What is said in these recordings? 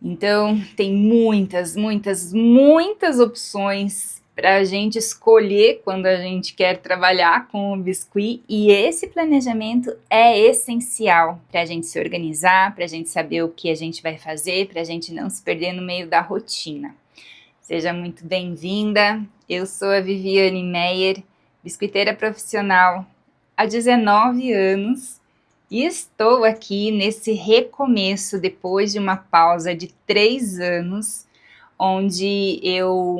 Então, tem muitas opções para a gente escolher quando a gente quer trabalhar com o biscuit, e esse planejamento é essencial para a gente se organizar, para a gente saber o que a gente vai fazer, para a gente não se perder no meio da rotina. Seja muito bem-vinda, eu sou a Viviane Meyer, biscuiteira profissional há 19 anos, e estou aqui nesse recomeço depois de uma pausa de 3 anos, onde eu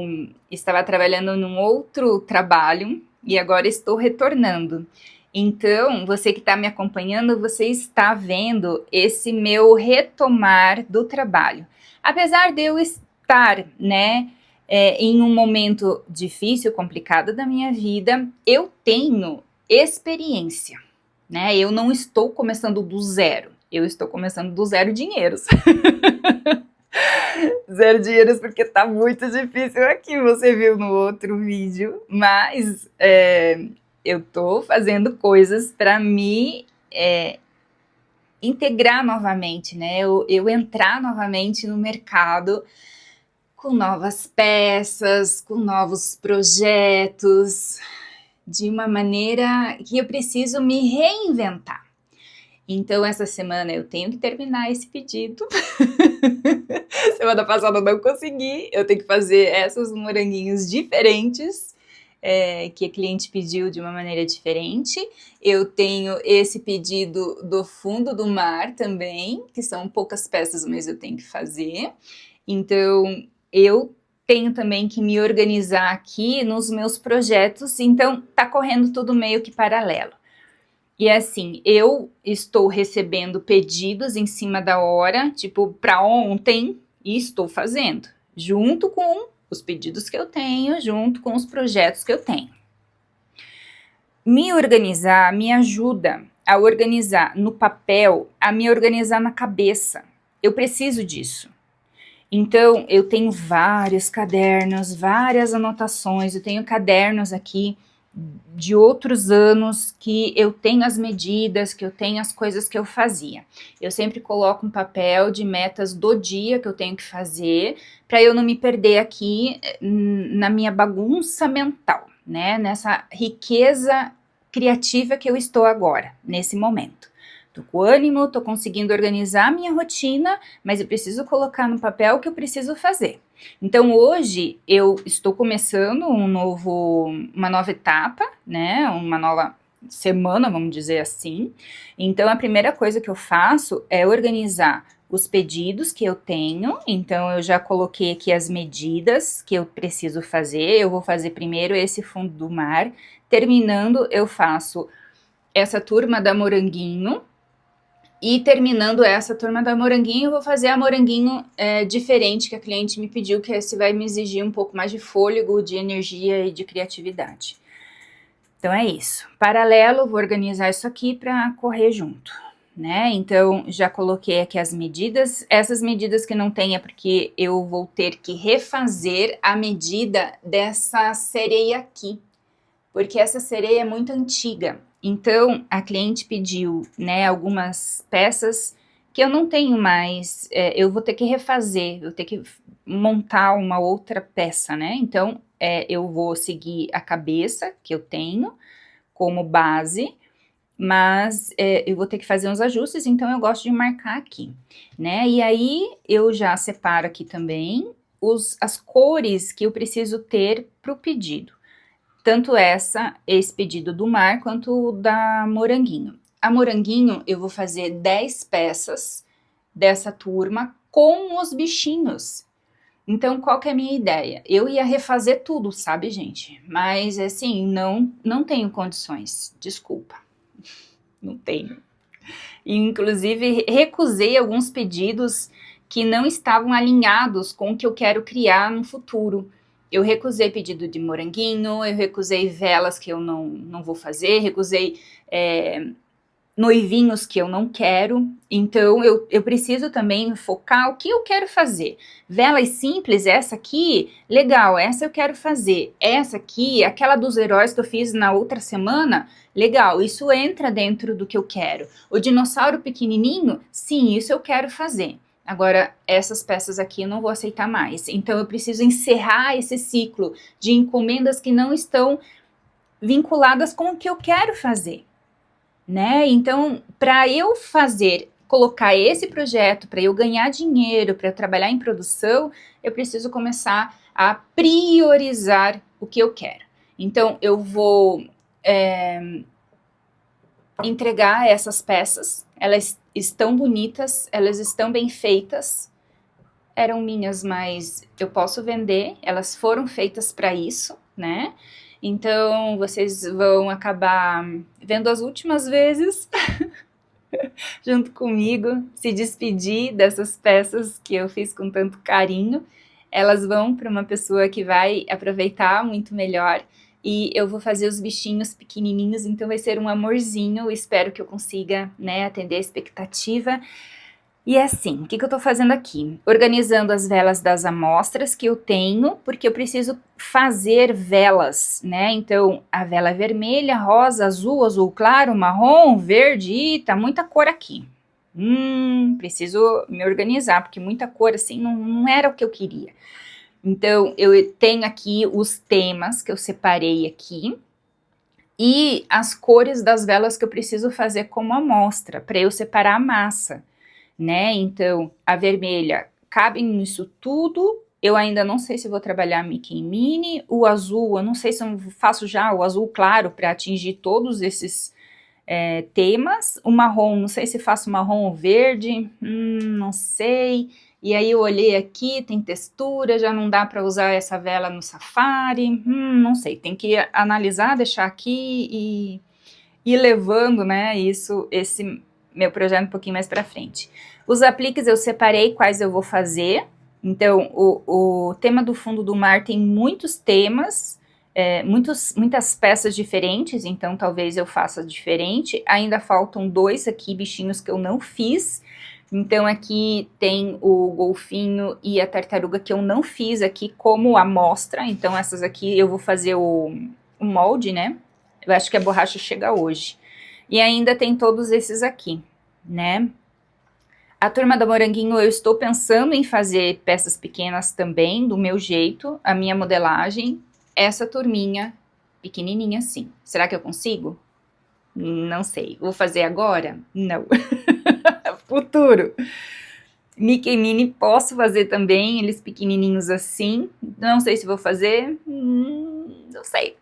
estava trabalhando num outro trabalho e agora estou retornando. Então, você que está me acompanhando, você está vendo esse meu retomar do trabalho. Apesar de eu estar, em um momento difícil, complicado da minha vida, eu tenho experiência, né? Eu não estou começando do zero, eu estou começando do zero dinheiros. Zero dinheiros porque tá muito difícil aqui, você viu no outro vídeo, mas eu tô fazendo coisas para me integrar novamente, né? Eu entrar novamente no mercado com novas peças, com novos projetos, de uma maneira que eu preciso me reinventar. Então, essa semana eu tenho que terminar esse pedido. Semana passada eu não consegui, eu tenho que fazer esses moranguinhos diferentes, que a cliente pediu de uma maneira diferente. Eu tenho esse pedido do fundo do mar também, que são poucas peças, mas eu tenho que fazer. Então, eu tenho também que me organizar aqui nos meus projetos, então tá correndo tudo meio que paralelo. E assim, eu estou recebendo pedidos em cima da hora, tipo, para ontem, e estou fazendo, junto com os pedidos que eu tenho, junto com os projetos que eu tenho. Me organizar me ajuda a organizar no papel, a me organizar na cabeça. Eu preciso disso. Então, eu tenho vários cadernos, várias anotações, eu tenho cadernos aqui de outros anos que eu tenho as medidas, que eu tenho as coisas que eu fazia. Eu sempre coloco um papel de metas do dia que eu tenho que fazer, para eu não me perder aqui na minha bagunça mental, né? Nessa riqueza criativa que eu estou agora, nesse momento. Tô com ânimo, tô conseguindo organizar a minha rotina, mas eu preciso colocar no papel o que eu preciso fazer. Então hoje eu estou começando uma nova etapa, né? Uma nova semana, vamos dizer assim. Então a primeira coisa que eu faço é organizar os pedidos que eu tenho. Então eu já coloquei aqui as medidas que eu preciso fazer. Eu vou fazer primeiro esse fundo do mar. Terminando, eu faço essa turma da Moranguinho. E terminando essa turma da Moranguinho, eu vou fazer a Moranguinho diferente, que a cliente me pediu, que esse vai me exigir um pouco mais de fôlego, de energia e de criatividade. Então é isso. Paralelo, vou organizar isso aqui para correr junto, né? Então já coloquei aqui as medidas. Essas medidas que não tem é porque eu vou ter que refazer a medida dessa sereia aqui, porque essa sereia é muito antiga. Então, a cliente pediu, né, algumas peças que eu não tenho mais, eu vou ter que refazer, eu vou ter que montar uma outra peça, né? Então, eu vou seguir a cabeça que eu tenho como base, mas eu vou ter que fazer uns ajustes, então eu gosto de marcar aqui, né? E aí, eu já separo aqui também as cores que eu preciso ter para o pedido. Tanto esse pedido do mar, quanto o da Moranguinho. A Moranguinho, eu vou fazer 10 peças dessa turma com os bichinhos. Então, qual que é a minha ideia? Eu ia refazer tudo, sabe, gente? Mas, assim, não tenho condições. Desculpa. Não tenho. Inclusive, recusei alguns pedidos que não estavam alinhados com o que eu quero criar no futuro. Eu recusei pedido de moranguinho, eu recusei velas que eu não vou fazer, recusei noivinhos que eu não quero. Então eu preciso também focar o que eu quero fazer. Velas simples, essa aqui, legal, essa eu quero fazer. Essa aqui, aquela dos heróis que eu fiz na outra semana, legal, isso entra dentro do que eu quero. O dinossauro pequenininho, sim, isso eu quero fazer. Agora, essas peças aqui eu não vou aceitar mais. Então, eu preciso encerrar esse ciclo de encomendas que não estão vinculadas com o que eu quero fazer, né? Então, para eu colocar esse projeto, para eu ganhar dinheiro, para eu trabalhar em produção, eu preciso começar a priorizar o que eu quero. Então, eu vou entregar essas peças, elas estão bonitas, elas estão bem feitas, eram minhas, mas eu posso vender, elas foram feitas para isso, né? Então, vocês vão acabar vendo as últimas vezes junto comigo, se despedir dessas peças que eu fiz com tanto carinho. Elas vão para uma pessoa que vai aproveitar muito melhor. E eu vou fazer os bichinhos pequenininhos, então vai ser um amorzinho. Espero que eu consiga, né, atender a expectativa. E é assim, o que eu tô fazendo aqui? Organizando as velas das amostras que eu tenho, porque eu preciso fazer velas, né? Então, a vela vermelha, rosa, azul, azul claro, marrom, verde, e tá muita cor aqui. Preciso me organizar, porque muita cor assim não era o que eu queria. Então, eu tenho aqui os temas que eu separei aqui, e as cores das velas que eu preciso fazer como amostra, para eu separar a massa, né? Então, a vermelha cabe nisso tudo. Eu ainda não sei se vou trabalhar Mickey e Minnie. O azul, eu não sei se eu faço já o azul claro para atingir todos esses temas. O marrom, não sei se faço marrom ou verde, não sei. E aí eu olhei aqui, tem textura, já não dá para usar essa vela no safari, não sei. Tem que analisar, deixar aqui e ir levando, né, esse meu projeto um pouquinho mais para frente. Os apliques eu separei quais eu vou fazer. Então, o tema do fundo do mar tem muitos temas, muitas peças diferentes, então talvez eu faça diferente. Ainda faltam 2 aqui, bichinhos que eu não fiz. Então, aqui tem o golfinho e a tartaruga que eu não fiz aqui como amostra. Então, essas aqui eu vou fazer o molde, né? Eu acho que a borracha chega hoje. E ainda tem todos esses aqui, né? A turma da Moranguinho eu estou pensando em fazer peças pequenas também, do meu jeito, a minha modelagem. Essa turminha pequenininha assim. Será que eu consigo? Não sei. Vou fazer agora? Não. Futuro. Mickey e Minnie posso fazer também, eles pequenininhos assim. Não sei se vou fazer. Não sei.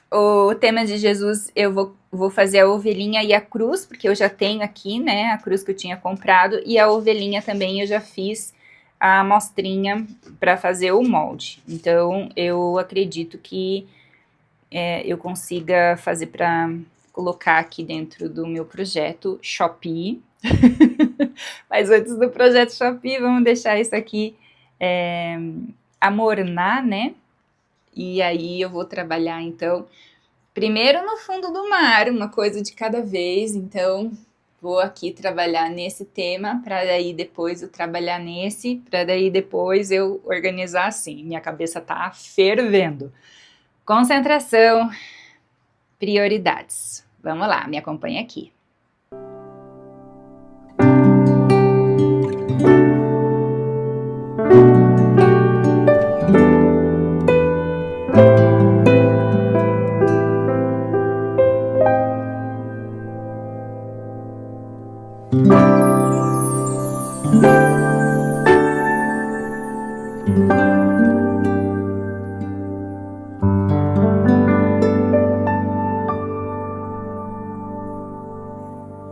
O tema de Jesus eu vou fazer a ovelhinha e a cruz, porque eu já tenho aqui, né, a cruz que eu tinha comprado, e a ovelhinha também eu já fiz a amostrinha para fazer o molde. Então, eu acredito que eu consiga fazer para colocar aqui dentro do meu projeto Shopee. Mas antes do projeto Shopee, vamos deixar isso aqui amornar, né? E aí eu vou trabalhar, então, primeiro no fundo do mar, uma coisa de cada vez. Então, vou aqui trabalhar nesse tema, para daí depois eu trabalhar nesse, para daí depois eu organizar assim. Minha cabeça tá fervendo. Concentração, prioridades. Vamos lá, me acompanha aqui.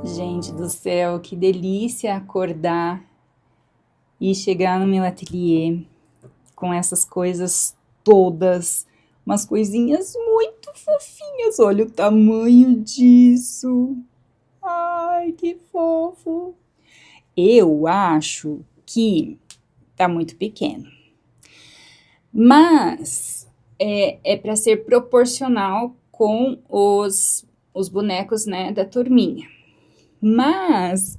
Gente do céu, que delícia acordar e chegar no meu ateliê com essas coisas todas, umas coisinhas muito fofinhas. Olha o tamanho disso. Ai, que fofo. Eu acho que tá muito pequeno, mas é para ser proporcional com os bonecos, né, da turminha. Mas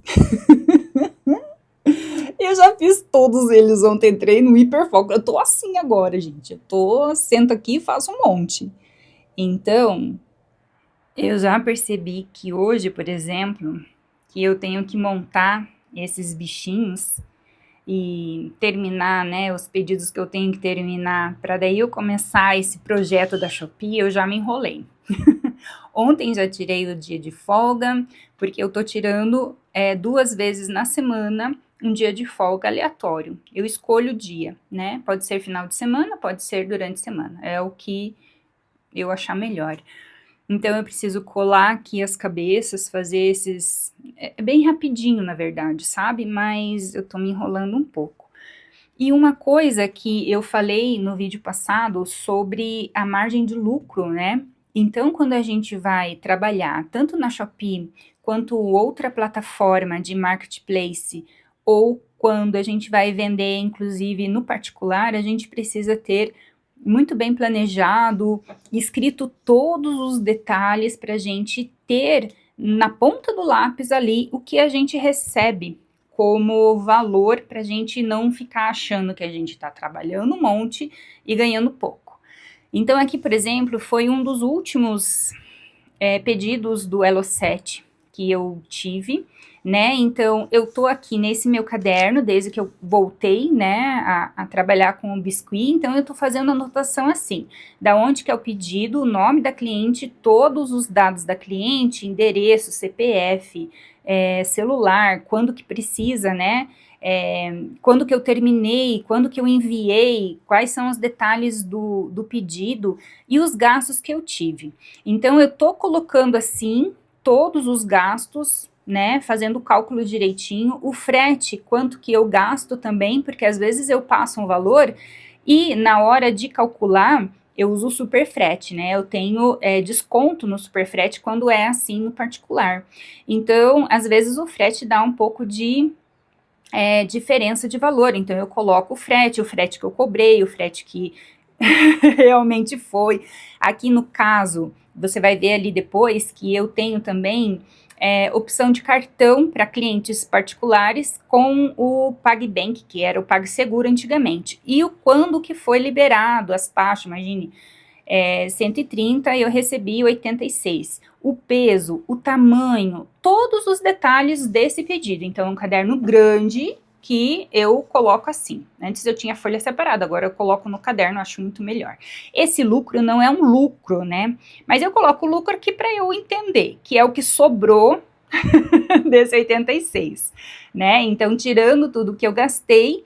eu já fiz todos eles ontem, entrei no hiperfoco. Eu tô assim agora, gente. Sento aqui e faço um monte. Então, eu já percebi que hoje, por exemplo, que eu tenho que montar esses bichinhos e terminar, né, os pedidos que eu tenho que terminar, para daí eu começar esse projeto da Shopee, eu já me enrolei. Ontem já tirei o dia de folga, porque eu tô tirando 2 vezes na semana um dia de folga aleatório. Eu escolho o dia, né? Pode ser final de semana, pode ser durante a semana. É o que eu achar melhor. Então eu preciso colar aqui as cabeças, fazer esses. É bem rapidinho, na verdade, sabe? Mas eu tô me enrolando um pouco. E uma coisa que eu falei no vídeo passado sobre a margem de lucro, né? Então, quando a gente vai trabalhar tanto na Shopee quanto outra plataforma de marketplace, ou quando a gente vai vender, inclusive no particular, a gente precisa ter muito bem planejado, escrito todos os detalhes para a gente ter na ponta do lápis ali o que a gente recebe como valor para a gente não ficar achando que a gente está trabalhando um monte e ganhando pouco. Então aqui, por exemplo, foi um dos últimos pedidos do Elo7 que eu tive, né? Então eu tô aqui nesse meu caderno desde que eu voltei, né, a trabalhar com o Biscuit. Então eu tô fazendo anotação assim, da onde que é o pedido, o nome da cliente, todos os dados da cliente, endereço, CPF, celular, quando que precisa, né? Quando que eu terminei, quando que eu enviei, quais são os detalhes do pedido e os gastos que eu tive. Então eu tô colocando assim todos os gastos, né, fazendo o cálculo direitinho, o frete, quanto que eu gasto também, porque às vezes eu passo um valor e na hora de calcular eu uso o superfrete, né? Eu tenho desconto no superfrete quando é assim no particular. Então, às vezes o frete dá um pouco de diferença de valor. Então, eu coloco o frete que eu cobrei, o frete que realmente foi. Aqui no caso, você vai ver ali depois que eu tenho também opção de cartão para clientes particulares com o PagBank, que era o PagSeguro antigamente. E o quando que foi liberado as taxas, imagine, 130 e eu recebi 86. O peso, o tamanho, todos os detalhes desse pedido. Então, é um caderno grande que eu coloco assim. Antes eu tinha folha separada, agora eu coloco no caderno, acho muito melhor. Esse lucro não é um lucro, né? Mas eu coloco o lucro aqui para eu entender, que é o que sobrou desse 86, né? Então, tirando tudo que eu gastei,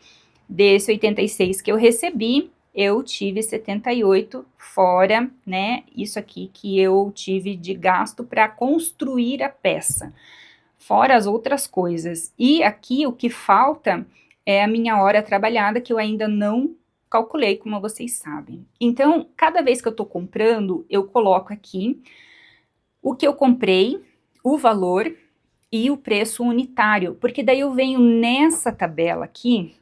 desse 86 que eu recebi, eu tive 78 fora, né? Isso aqui que eu tive de gasto para construir a peça, fora as outras coisas. E aqui o que falta é a minha hora trabalhada, que eu ainda não calculei, como vocês sabem. Então, cada vez que eu tô comprando, eu coloco aqui o que eu comprei, o valor e o preço unitário, porque daí eu venho nessa tabela aqui,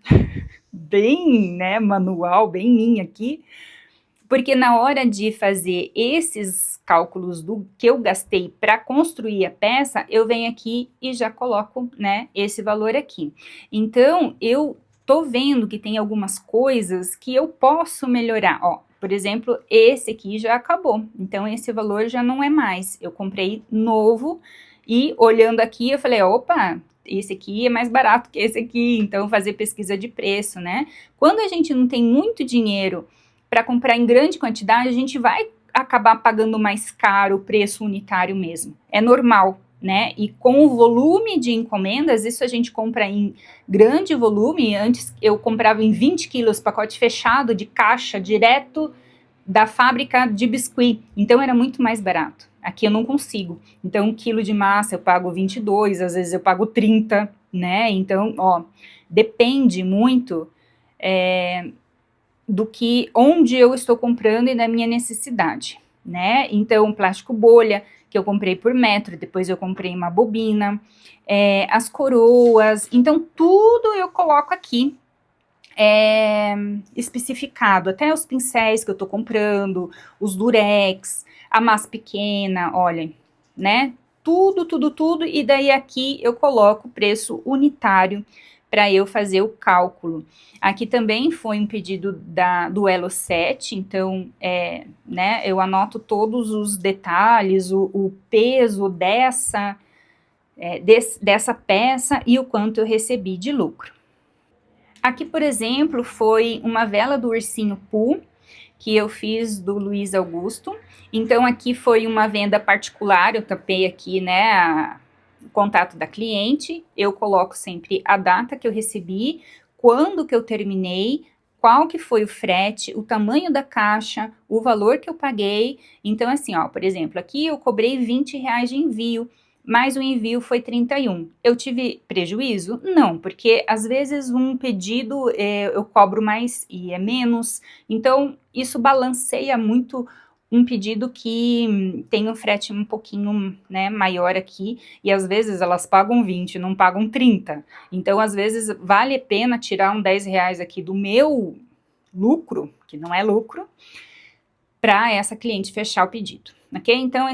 bem, né, manual, bem minha aqui, porque na hora de fazer esses cálculos do que eu gastei para construir a peça, eu venho aqui e já coloco, né, esse valor aqui. Então, eu tô vendo que tem algumas coisas que eu posso melhorar, ó. Por exemplo, esse aqui já acabou, então esse valor já não é mais. Eu comprei novo e olhando aqui eu falei, opa, esse aqui é mais barato que esse aqui, então fazer pesquisa de preço, né? Quando a gente não tem muito dinheiro para comprar em grande quantidade, a gente vai acabar pagando mais caro o preço unitário mesmo. É normal, né? E com o volume de encomendas, isso a gente compra em grande volume. Antes eu comprava em 20 quilos, pacote fechado de caixa, direto da fábrica de biscuit. Então era muito mais barato. Aqui eu não consigo. Então 1 quilo de massa eu pago 22, às vezes eu pago 30, né? Então, ó, depende muito do que onde eu estou comprando e da minha necessidade, né? Então, plástico bolha, que eu comprei por metro, depois eu comprei uma bobina, as coroas, então tudo eu coloco aqui especificado, até os pincéis que eu tô comprando, os durex, a massa pequena, olhem, né? Tudo, e daí aqui eu coloco o preço unitário para eu fazer o cálculo. Aqui também foi um pedido do Elo7, então, né, eu anoto todos os detalhes, o peso dessa peça e o quanto eu recebi de lucro. Aqui, por exemplo, foi uma vela do Ursinho Pooh, que eu fiz do Luiz Augusto. Então, aqui foi uma venda particular, eu tapei aqui, né, o contato da cliente, eu coloco sempre a data que eu recebi, quando que eu terminei, qual que foi o frete, o tamanho da caixa, o valor que eu paguei. Então, assim, ó, por exemplo, aqui eu cobrei R$ 20 de envio, mas o envio foi 31. Eu tive prejuízo? Não, porque às vezes um pedido eu cobro mais e é menos, então isso balanceia muito um pedido que tem um frete um pouquinho, né, maior aqui, e às vezes elas pagam 20, não pagam 30. Então, às vezes, vale a pena tirar um R$ 10 aqui do meu lucro, que não é lucro, para essa cliente fechar o pedido, ok? Então,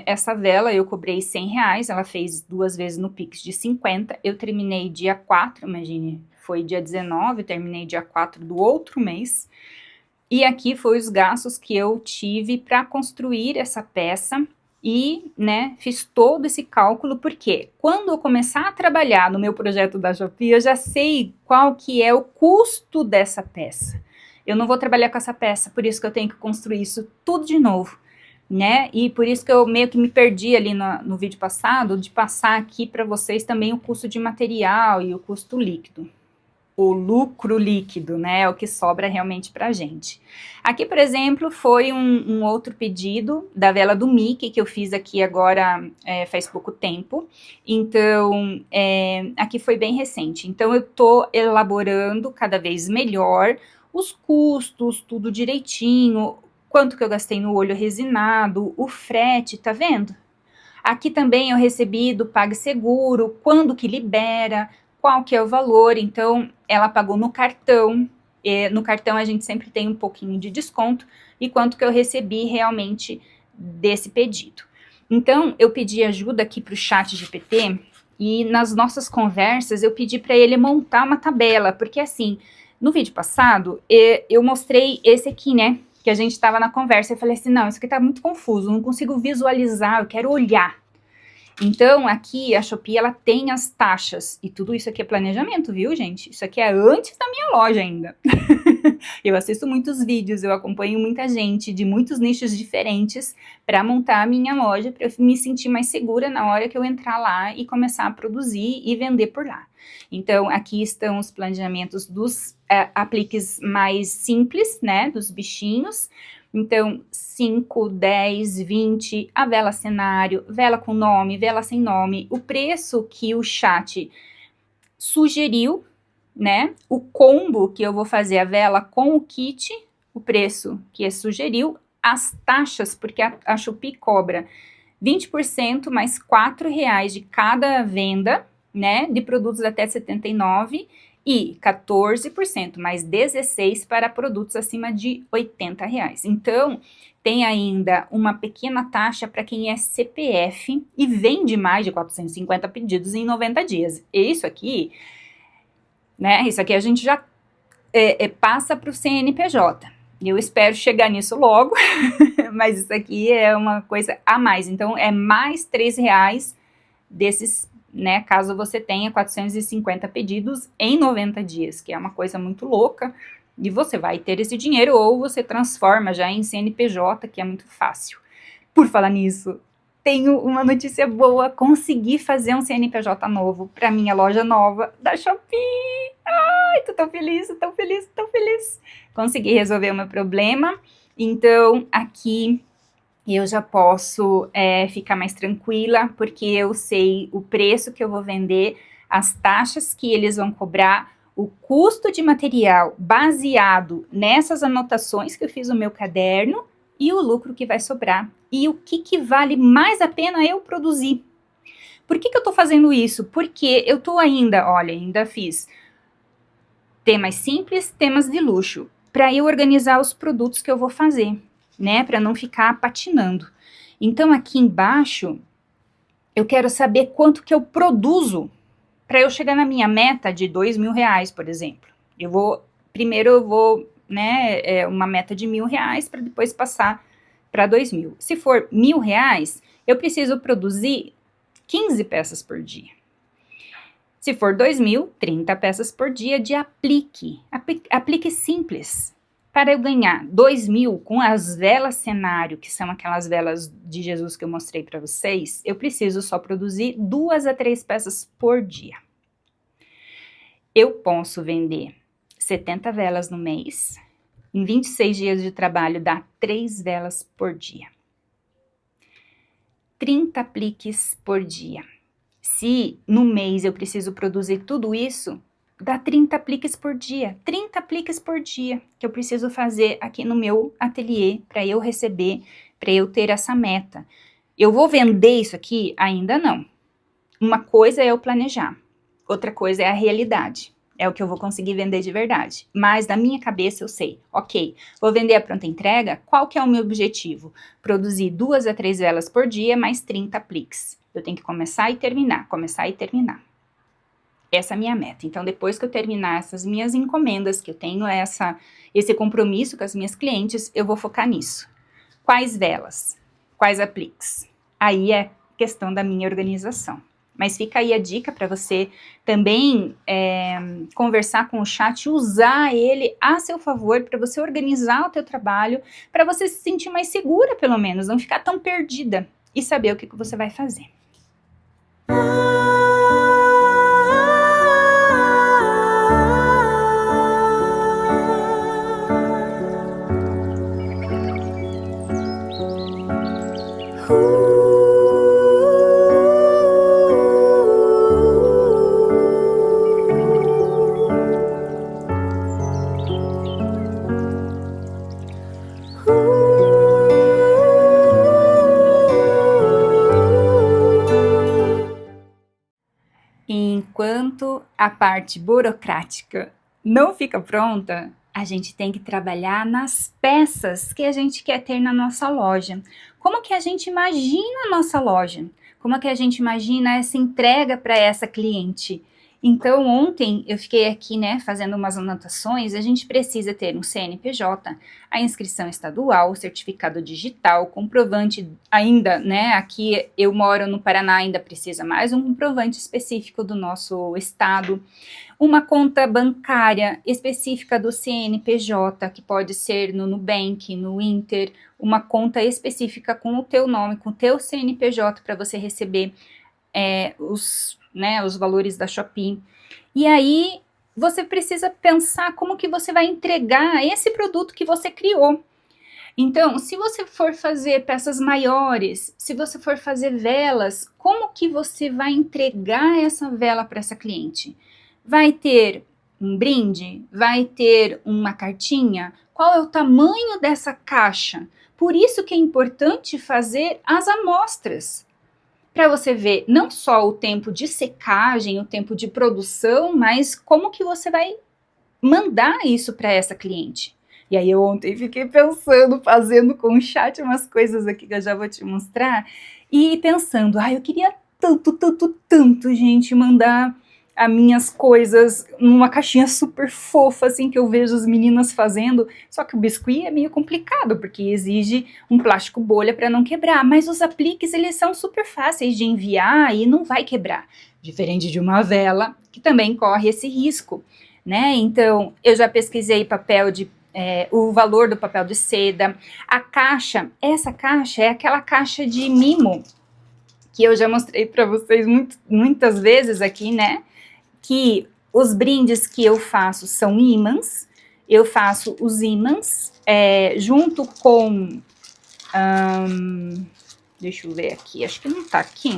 essa vela eu cobrei R$ 100, ela fez 2 vezes no Pix de 50, eu terminei dia 4, imagine, foi dia 19, eu terminei dia 4 do outro mês, e aqui foi os gastos que eu tive para construir essa peça e, né, fiz todo esse cálculo, porque quando eu começar a trabalhar no meu projeto da Shopee, eu já sei qual que é o custo dessa peça. Eu não vou trabalhar com essa peça, por isso que eu tenho que construir isso tudo de novo, né? E por isso que eu meio que me perdi ali no vídeo passado, de passar aqui para vocês também o custo de material e o custo líquido. O lucro líquido, né, é o que sobra realmente pra gente. Aqui, por exemplo, foi um outro pedido da vela do Mickey, que eu fiz aqui agora faz pouco tempo. Então, aqui foi bem recente. Então, eu tô elaborando cada vez melhor os custos, tudo direitinho, quanto que eu gastei no olho resinado, o frete, tá vendo? Aqui também eu recebi do PagSeguro, quando que libera, qual que é o valor, então ela pagou no cartão, no cartão a gente sempre tem um pouquinho de desconto, e quanto que eu recebi realmente desse pedido. Então, eu pedi ajuda aqui para o ChatGPT, e nas nossas conversas eu pedi para ele montar uma tabela, porque assim, no vídeo passado, eu mostrei esse aqui, né, que a gente estava na conversa, eu falei assim, não, isso aqui tá muito confuso, não consigo visualizar, eu quero olhar. Então, aqui a Shopee, ela tem as taxas, e tudo isso aqui é planejamento, viu, gente? Isso aqui é antes da minha loja ainda. Eu assisto muitos vídeos, eu acompanho muita gente de muitos nichos diferentes para montar a minha loja, para eu me sentir mais segura na hora que eu entrar lá e começar a produzir e vender por lá. Então, aqui estão os planejamentos dos apliques mais simples, né, dos bichinhos. Então, 5, 10, 20, a vela cenário, vela com nome, vela sem nome, o preço que o chat sugeriu, né? O combo que eu vou fazer a vela com o kit, o preço que sugeriu, as taxas, porque a Shopee cobra 20% mais R$ 4 de cada venda, né? De produtos até 79 e 14% mais 16 para produtos acima de R$ 80. Então, tem ainda uma pequena taxa para quem é CPF e vende mais de 450 pedidos em 90 dias. E isso aqui, né? Isso aqui a gente já passa para o CNPJ. Eu espero chegar nisso logo, mas isso aqui é uma coisa a mais. Então, é mais R$ 3 desses, né, caso você tenha 450 pedidos em 90 dias, que é uma coisa muito louca, e você vai ter esse dinheiro ou você transforma já em CNPJ, que é muito fácil. Por falar nisso, tenho uma notícia boa, consegui fazer um CNPJ novo para minha loja nova da Shopee. Ai, tô tão feliz, tão feliz, tão feliz. Consegui resolver o meu problema, então aqui eu já posso ficar mais tranquila, porque eu sei o preço que eu vou vender, as taxas que eles vão cobrar, o custo de material baseado nessas anotações que eu fiz no meu caderno e o lucro que vai sobrar e o que vale mais a pena eu produzir. Por que eu tô fazendo isso? Porque eu tô ainda fiz temas simples, temas de luxo, para eu organizar os produtos que eu vou fazer, né, para não ficar patinando. Então, aqui embaixo, eu quero saber quanto que eu produzo para eu chegar na minha meta de R$ 2.000, por exemplo. Primeiro eu vou, né, uma meta de R$ 1.000 para depois passar para 2.000. Se for R$ 1.000, eu preciso produzir 15 peças por dia. Se for 2.000, 30 peças por dia de aplique. Aplique simples. Para eu ganhar 2.000 com as velas cenário, que são aquelas velas de Jesus que eu mostrei para vocês, eu preciso só produzir 2 a 3 peças por dia. Eu posso vender 70 velas no mês. Em 26 dias de trabalho dá 3 velas por dia. 30 apliques por dia. Se no mês eu preciso produzir tudo isso, dá 30 apliques por dia. 30 apliques por dia que eu preciso fazer aqui no meu ateliê para eu receber, para eu ter essa meta. Eu vou vender isso aqui? Ainda não. Uma coisa é eu planejar, outra coisa é a realidade. É o que eu vou conseguir vender de verdade. Mas na minha cabeça eu sei, ok, vou vender a pronta entrega, qual que é o meu objetivo? Produzir 2 a 3 velas por dia, mais 30 apliques. Eu tenho que começar e terminar, começar e terminar. Essa é a minha meta. Então, depois que eu terminar essas minhas encomendas, que eu tenho esse compromisso com as minhas clientes, eu vou focar nisso. Quais velas? Quais apliques? Aí é questão da minha organização. Mas fica aí a dica para você também conversar com o chat, usar ele a seu favor para você organizar o teu trabalho, para você se sentir mais segura, pelo menos, não ficar tão perdida e saber o que você vai fazer. Enquanto a parte burocrática não fica pronta, a gente tem que trabalhar nas peças que a gente quer ter na nossa loja. Como que a gente imagina a nossa loja? Como que a gente imagina essa entrega para essa cliente? Então, ontem eu fiquei aqui, fazendo umas anotações. A gente precisa ter um CNPJ, a inscrição estadual, o certificado digital, comprovante ainda, aqui eu moro no Paraná, ainda precisa mais um comprovante específico do nosso estado, uma conta bancária específica do CNPJ, que pode ser no Nubank, no Inter, uma conta específica com o teu nome, com o teu CNPJ para você receber os valores da Shopee. E aí você precisa pensar como que você vai entregar esse produto que você criou. Então, se você for fazer peças maiores, se você for fazer velas, como que você vai entregar essa vela para essa cliente? Vai ter um brinde? Vai ter uma cartinha? Qual é o tamanho dessa caixa? Por isso que é importante fazer as amostras, para você ver não só o tempo de secagem, o tempo de produção, mas como que você vai mandar isso para essa cliente. E aí eu ontem fiquei pensando, fazendo com o chat umas coisas aqui que eu já vou te mostrar, e pensando, eu queria tanto, gente, mandar as minhas coisas numa caixinha super fofa, assim, que eu vejo as meninas fazendo, só que o biscuit é meio complicado, porque exige um plástico bolha para não quebrar, mas os apliques, eles são super fáceis de enviar e não vai quebrar, diferente de uma vela, que também corre esse risco, Então, eu já pesquisei o valor do papel de seda, a caixa, essa caixa é aquela caixa de mimo, que eu já mostrei para vocês muitas vezes aqui, que os brindes que eu faço são ímãs, eu faço os ímãs junto com, deixa eu ver aqui, acho que não tá aqui.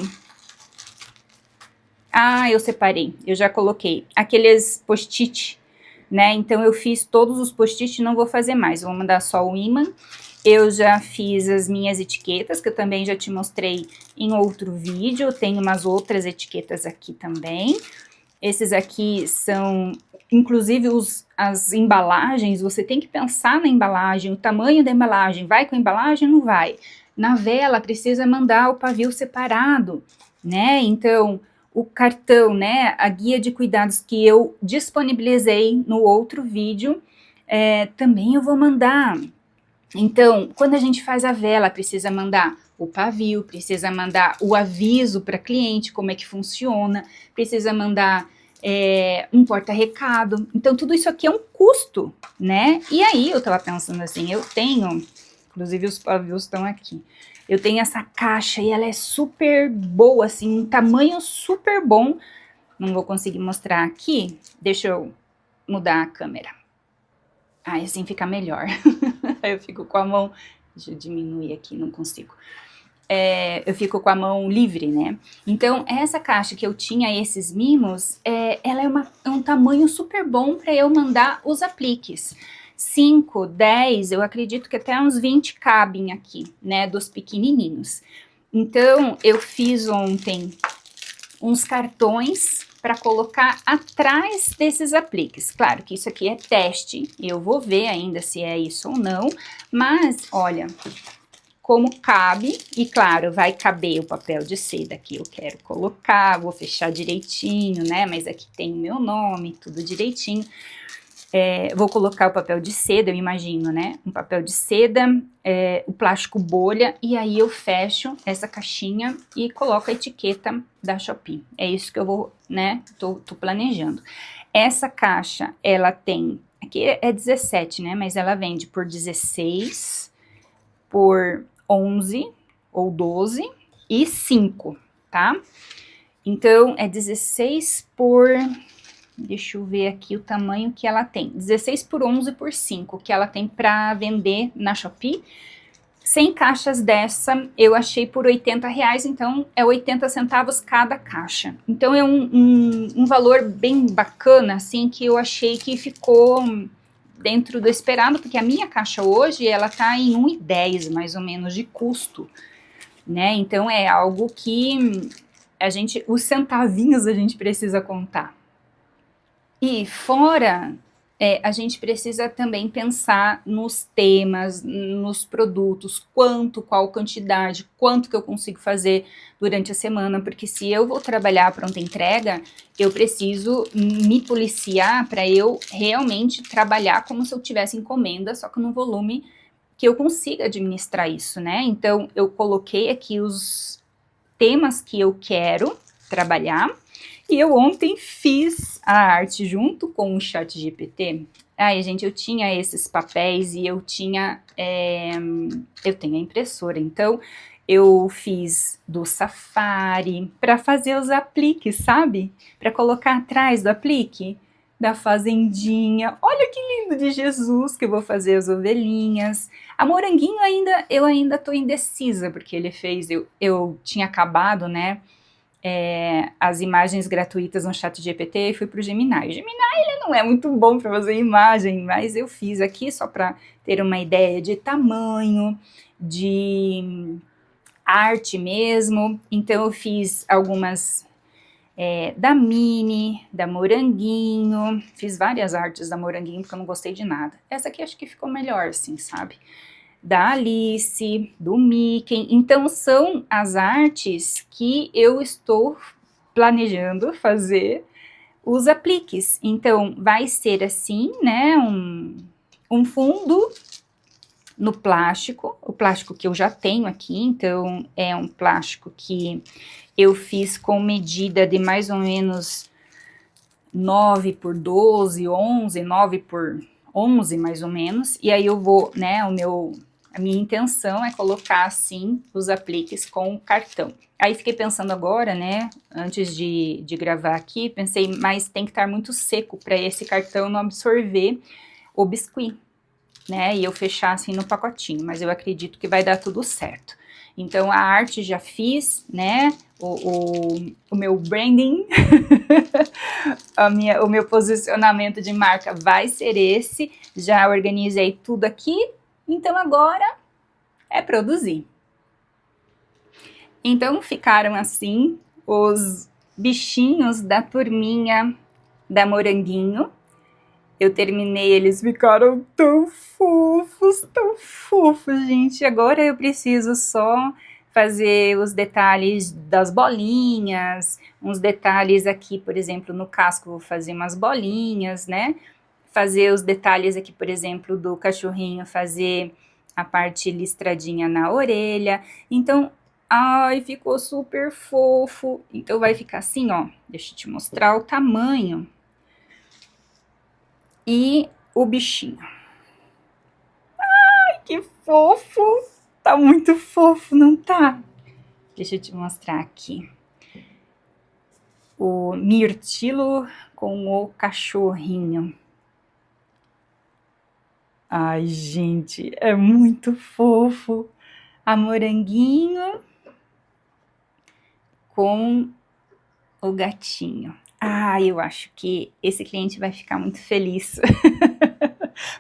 Eu separei, eu já coloquei aqueles post-it, então eu fiz todos os post-it, não vou fazer mais, vou mandar só o ímã. Eu já fiz as minhas etiquetas, que eu também já te mostrei em outro vídeo, tem umas outras etiquetas aqui também. Esses aqui são, inclusive, as embalagens, você tem que pensar na embalagem, o tamanho da embalagem, vai com a embalagem ou não vai? Na vela, precisa mandar o pavio separado, Então, o cartão, a guia de cuidados que eu disponibilizei no outro vídeo, também eu vou mandar. Então, quando a gente faz a vela, precisa mandar o pavio, precisa mandar o aviso para cliente, como é que funciona, precisa mandar um porta-recado. Então, tudo isso aqui é um custo, né? E aí, eu tava pensando assim, eu tenho, inclusive os pavios estão aqui, eu tenho essa caixa e ela é super boa, assim, um tamanho super bom. Não vou conseguir mostrar aqui, deixa eu mudar a câmera. Ah, assim fica melhor. Aí eu fico com a mão, deixa eu diminuir aqui, não consigo. Eu fico com a mão livre, né? Então, essa caixa que eu tinha, esses mimos, ela é um tamanho super bom para eu mandar os apliques. 5, 10, eu acredito que até uns 20 cabem aqui, né, dos pequenininhos. Então, eu fiz ontem uns cartões para colocar atrás desses apliques. Claro que isso aqui é teste, eu vou ver ainda se é isso ou não, mas, olha, como cabe, e claro, vai caber o papel de seda que eu quero colocar, vou fechar direitinho, né, mas aqui tem o meu nome, tudo direitinho. Vou colocar o papel de seda, eu imagino, né, um papel de seda, o plástico bolha, e aí eu fecho essa caixinha e coloco a etiqueta da Shopee. É isso que eu vou, né, tô planejando. Essa caixa, ela tem, aqui é 17, né, mas ela vende por 16, por 11 ou 12 e 5, tá? Então, é 16 por... Deixa eu ver aqui o tamanho que ela tem. 16 por 11 por 5 que ela tem para vender na Shopee. 100 caixas dessa eu achei por R$80, então é 80 centavos cada caixa. Então é um valor bem bacana, assim, que eu achei que ficou dentro do esperado, porque a minha caixa hoje, ela tá em R$1,10 mais ou menos de custo, né? Então é algo que os centavinhos a gente precisa contar. E fora, a gente precisa também pensar nos temas, nos produtos, qual quantidade, quanto que eu consigo fazer durante a semana, porque se eu vou trabalhar pronta entrega, eu preciso me policiar para eu realmente trabalhar como se eu tivesse encomenda, só que no volume que eu consiga administrar isso, né? Então, eu coloquei aqui os temas que eu quero trabalhar, e eu ontem fiz a arte junto com o ChatGPT. Ai, gente, eu tinha esses papéis e eu tenho a impressora, então eu fiz do Safari para fazer os apliques, sabe? Para colocar atrás do aplique da fazendinha. Olha que lindo de Jesus que eu vou fazer as ovelhinhas. A moranguinho eu ainda tô indecisa, porque ele fez, eu tinha acabado, né? As imagens gratuitas no ChatGPT e fui pro Gemini. O Gemini, ele não é muito bom para fazer imagem, mas eu fiz aqui só para ter uma ideia de tamanho, de arte mesmo. Então eu fiz algumas da Mini, da Moranguinho, fiz várias artes da Moranguinho porque eu não gostei de nada. Essa aqui acho que ficou melhor, assim, sabe? Da Alice, do Mickey. Então são as artes que eu estou planejando fazer os apliques. Então vai ser assim, né, um fundo no plástico, o plástico que eu já tenho aqui, então é um plástico que eu fiz com medida de mais ou menos 9 por 12, 11, 9 por 11 mais ou menos, e aí eu vou, né, a minha intenção é colocar assim os apliques com o cartão. Aí fiquei pensando agora, né, antes de gravar aqui, pensei, mas tem que estar muito seco para esse cartão não absorver o biscuit, né, e eu fechar assim no pacotinho, mas eu acredito que vai dar tudo certo. Então a arte já fiz, né, o meu branding, o meu posicionamento de marca vai ser esse, já organizei tudo aqui, então agora é produzir. Então ficaram assim os bichinhos da turminha da Moranguinho. Eu terminei, eles ficaram tão fofos, gente. Agora eu preciso só fazer os detalhes das bolinhas, uns detalhes aqui, por exemplo, no casco vou fazer umas bolinhas, né? Fazer os detalhes aqui, por exemplo, do cachorrinho, fazer a parte listradinha na orelha. Então, Ai, ficou super fofo. Então vai ficar assim, ó. Deixa eu te mostrar o tamanho. E o bichinho. Ai, que fofo. Tá muito fofo, não tá? Deixa eu te mostrar aqui. O mirtilo com o cachorrinho. Ai, gente, é muito fofo. A moranguinho com o gatinho. Ah, eu acho que esse cliente vai ficar muito feliz.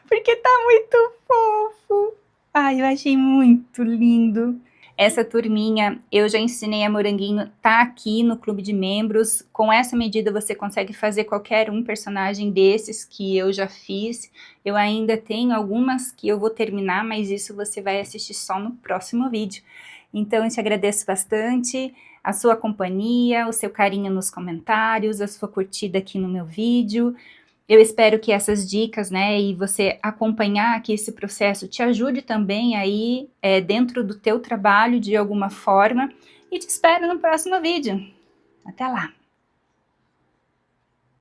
Porque tá muito fofo. Ai, eu achei muito lindo. Essa turminha, eu já ensinei a Moranguinho, tá aqui no clube de membros. Com essa medida você consegue fazer qualquer um personagem desses que eu já fiz. Eu ainda tenho algumas que eu vou terminar, mas isso você vai assistir só no próximo vídeo. Então eu te agradeço bastante a sua companhia, o seu carinho nos comentários, a sua curtida aqui no meu vídeo. Eu espero que essas dicas, né, e você acompanhar aqui esse processo te ajude também aí dentro do teu trabalho de alguma forma. E te espero no próximo vídeo. Até lá!